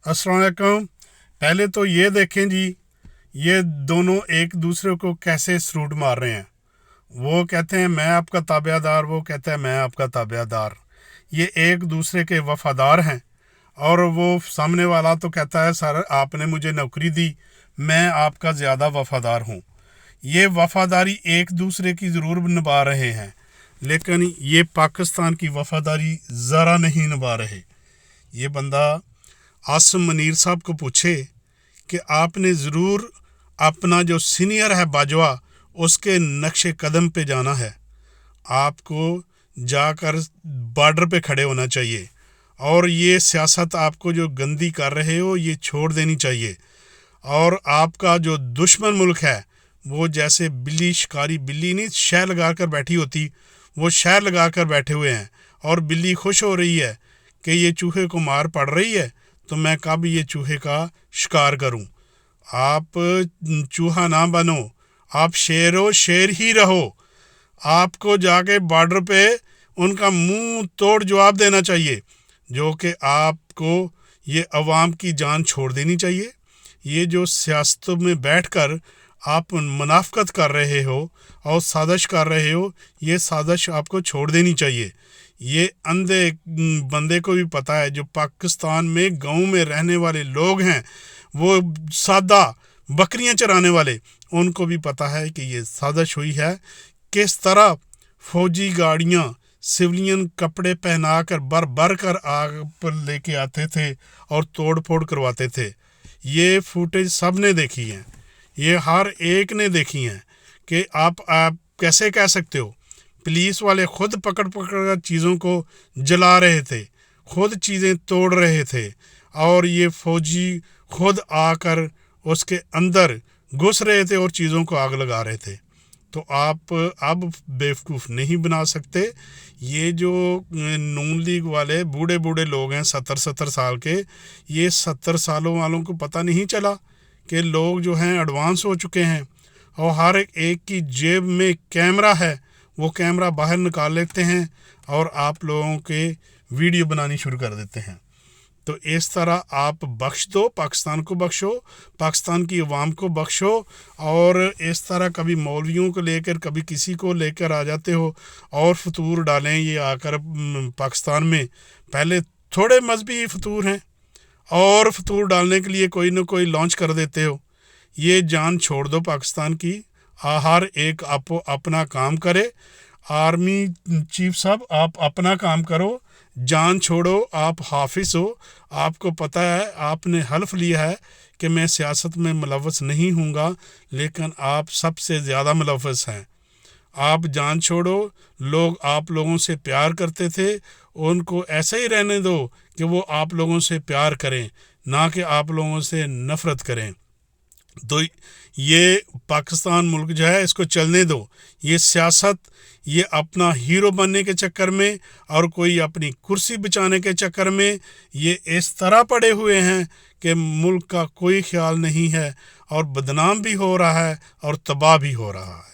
अस्सलाम वालेकुम। पहले तो ये देखें जी, ये दोनों एक दूसरे को कैसे सलूट मार रहे हैं। वो कहते हैं मैं आपका ताबेदार, वो कहता है मैं आपका ताबेदार। ये एक दूसरे के वफादार हैं। और वो सामने वाला तो कहता है सर आपने मुझे नौकरी दी, मैं आपका ज़्यादा वफादार हूँ। ये वफादारी एक दूसरे की ज़रूर निभा रहे हैं, लेकिन ये पाकिस्तान की वफादारी ज़रा नहीं निभा रहे। ये बंदा आसिम मनीर साहब को पूछे कि आपने ज़रूर अपना जो सीनियर है बाजवा उसके नक्शे कदम पे जाना है। आपको जाकर बॉर्डर पे खड़े होना चाहिए और ये सियासत आपको जो गंदी कर रहे हो ये छोड़ देनी चाहिए। और आपका जो दुश्मन मुल्क है वो जैसे बिल्ली शिकारी, बिल्ली नहीं शह लगा कर बैठी होती, वो शह लगा कर बैठे हुए हैं और बिल्ली खुश हो रही है कि ये चूहे को मार पड़ रही है तो मैं कब ये चूहे का शिकार करूं। आप चूहा ना बनो, आप शेर हो, शेर ही रहो। आपको जाके बॉर्डर पे उनका मुंह तोड़ जवाब देना चाहिए, जो कि आपको ये अवाम की जान छोड़ देनी चाहिए। ये जो सियासत में बैठकर आप मुनाफकत कर रहे हो और साजिश कर रहे हो, ये साजिश आपको छोड़ देनी चाहिए। ये अंधे बंदे को भी पता है, जो पाकिस्तान में गांव में रहने वाले लोग हैं, वो सादा बकरियां चराने वाले, उनको भी पता है कि ये साजिश हुई है। किस तरह फौजी गाड़ियां सिविलियन कपड़े पहना कर भर भर कर आग पर लेके आते थे और तोड़ फोड़ करवाते थे। ये फुटेज सब ने देखी है, ये हर एक ने देखी है कि आप कैसे कह सकते हो। पुलिस वाले खुद पकड़ पकड़ कर चीज़ों को जला रहे थे, खुद चीज़ें तोड़ रहे थे, और ये फौजी खुद आकर उसके अंदर घुस रहे थे और चीज़ों को आग लगा रहे थे। तो आप अब बेवकूफ़ नहीं बना सकते। ये जो नून लीग वाले बूढ़े बूढ़े लोग हैं 70-70 साल के, ये 70 सालों वालों को पता नहीं चला कि लोग जो हैं एडवांस हो चुके हैं और हर एक की जेब में कैमरा है। वो कैमरा बाहर निकाल लेते हैं और आप लोगों के वीडियो बनानी शुरू कर देते हैं। तो इस तरह आप बख्श दो, पाकिस्तान को बख्शो, पाकिस्तान की अवाम को बख्शो। और इस तरह कभी मौलवियों को लेकर कभी किसी को लेकर आ जाते हो और फतूर डालें ये आकर पाकिस्तान में। पहले थोड़े मजहबी फतूर हैं और फतूर डालने के लिए कोई ना कोई लॉन्च कर देते हो। ये जान छोड़ दो पाकिस्तान की। हर एक आप अपना काम करे। आर्मी चीफ साहब आप अपना काम करो, जान छोड़ो। आप हाफिज हो, आपको पता है, आपने हल्फ लिया है कि मैं सियासत में मुलव्वस नहीं हूँगा, लेकिन आप सबसे ज़्यादा मुलव्वस हैं। आप जान छोड़ो। लोग आप लोगों से प्यार करते थे, उनको ऐसे ही रहने दो कि वो आप लोगों से प्यार करें, ना कि आप लोगों से नफ़रत करें। तो ये पाकिस्तान मुल्क जो है इसको चलने दो। ये सियासत, ये अपना हीरो बनने के चक्कर में और कोई अपनी कुर्सी बचाने के चक्कर में ये इस तरह पड़े हुए हैं कि मुल्क का कोई ख्याल नहीं है और बदनाम भी हो रहा है और तबाह भी हो रहा है।